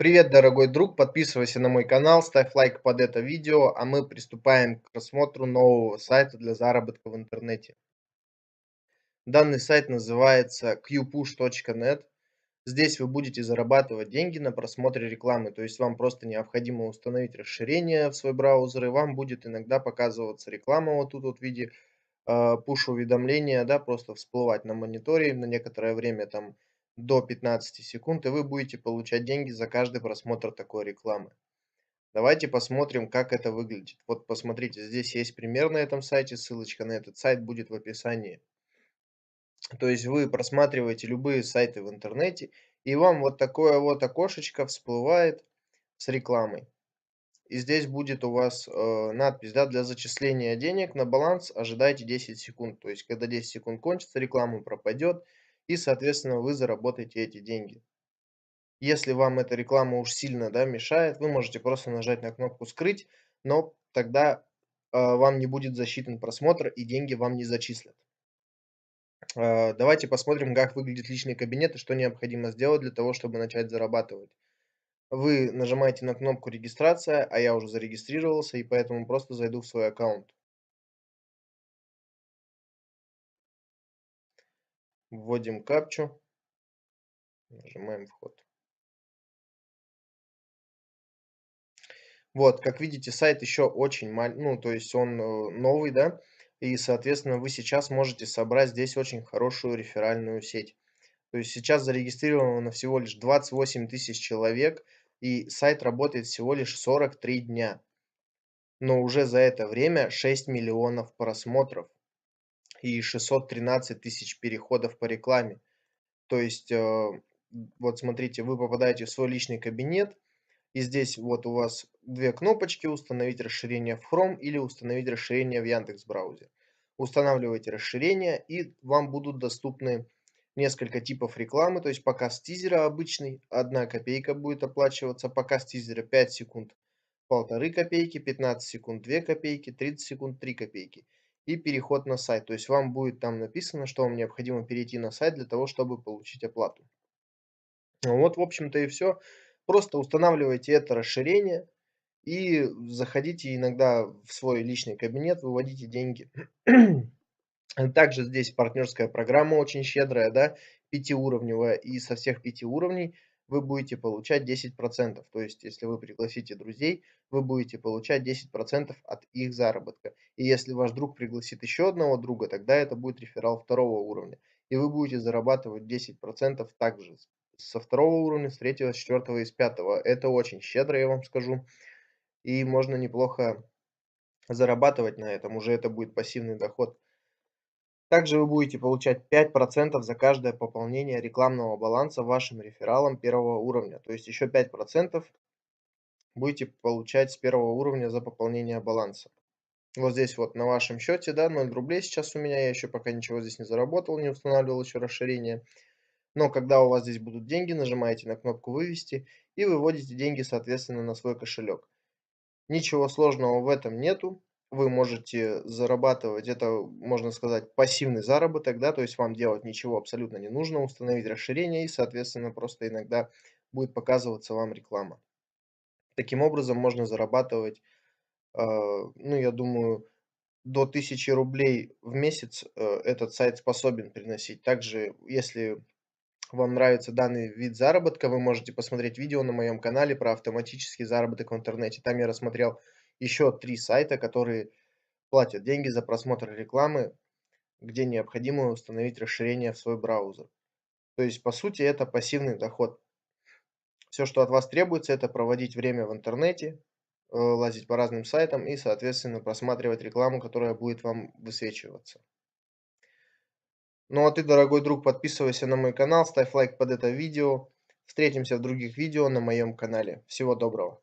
Привет, дорогой друг, подписывайся на мой канал, ставь лайк под это видео, а мы приступаем к просмотру нового сайта для заработка в интернете. Данный сайт называется qpush.net. Здесь вы будете зарабатывать деньги на просмотре рекламы, то есть вам просто необходимо установить расширение в свой браузер, и вам будет иногда показываться реклама вот тут вот в виде пуш-уведомления, да, просто всплывать на мониторе на некоторое время, там до 15 секунд, и вы будете получать деньги за каждый просмотр такой рекламы. Давайте посмотрим, как это выглядит. Вот посмотрите, здесь есть пример на этом сайте, ссылочка на этот сайт будет в описании. То есть вы просматриваете любые сайты в интернете, и вам вот такое вот окошечко всплывает с рекламой. И здесь будет у вас надпись, да, для зачисления денег на баланс ожидайте 10 секунд. То есть, когда 10 секунд кончится, реклама пропадет, и, соответственно, вы заработаете эти деньги. Если вам эта реклама уж сильно, да, мешает, вы можете просто нажать на кнопку "Скрыть", но тогда, вам не будет засчитан просмотр и деньги вам не зачислят. Давайте посмотрим, как выглядит личный кабинет и что необходимо сделать для того, чтобы начать зарабатывать. Вы нажимаете на кнопку "Регистрация", а я уже зарегистрировался, и поэтому просто зайду в свой аккаунт. Вводим капчу, нажимаем "Вход". Вот, как видите, сайт еще очень ну, то есть он, новый, да, и, соответственно, вы сейчас можете собрать здесь очень хорошую реферальную сеть. То есть сейчас зарегистрировано всего лишь 28 тысяч человек, и сайт работает всего лишь 43 дня. Но уже за это время 6 миллионов просмотров и 613 тысяч переходов по рекламе. То есть, вот смотрите, вы попадаете в свой личный кабинет, и здесь вот у вас 2 кнопочки: установить расширение в Chrome или установить расширение в Яндекс браузер. Устанавливаете расширение, и вам будут доступны несколько типов рекламы. То есть показ тизера обычный — 1 копейка будет оплачиваться, показ тизера 5 секунд — 1,5 копейки, 15 секунд — 2 копейки, 30 секунд — 3 копейки. И переход на сайт. То есть вам будет там написано, что вам необходимо перейти на сайт для того, чтобы получить оплату. Ну вот, в общем-то, и все. Просто устанавливайте это расширение и заходите иногда в свой личный кабинет, выводите деньги. Также здесь партнерская программа очень щедрая, да, пятиуровневая, и со всех 5 уровней вы будете получать 10%. То есть, если вы пригласите друзей, вы будете получать 10% от их заработка. И если ваш друг пригласит еще одного друга, тогда это будет реферал 2 уровня. И вы будете зарабатывать 10% также со 2 уровня, с 3, с 4 и с 5. Это очень щедро, я вам скажу. И можно неплохо зарабатывать на этом. Уже это будет пассивный доход. Также вы будете получать 5% за каждое пополнение рекламного баланса вашим рефералом 1 уровня. То есть еще 5% будете получать с 1 уровня за пополнение баланса. Вот здесь вот на вашем счете, да, 0 рублей сейчас у меня. Я еще пока ничего здесь не заработал, не устанавливал еще расширение. Но когда у вас здесь будут деньги, нажимаете на кнопку "Вывести" и выводите деньги, соответственно, на свой кошелек. Ничего сложного в этом нету. Вы можете зарабатывать, это, можно сказать, пассивный заработок, да, то есть вам делать ничего абсолютно не нужно, установить расширение, и, соответственно, просто иногда будет показываться вам реклама. Таким образом можно зарабатывать, ну, я думаю, до 1000 рублей в месяц этот сайт способен приносить. Также, если вам нравится данный вид заработка, вы можете посмотреть видео на моем канале про автоматический заработок в интернете. Там я рассмотрел еще 3 сайта, которые платят деньги за просмотр рекламы, где необходимо установить расширение в свой браузер. То есть, по сути, это пассивный доход. Все, что от вас требуется, это проводить время в интернете, лазить по разным сайтам и, соответственно, просматривать рекламу, которая будет вам высвечиваться. Ну а ты, дорогой друг, подписывайся на мой канал, ставь лайк под это видео. Встретимся в других видео на моем канале. Всего доброго.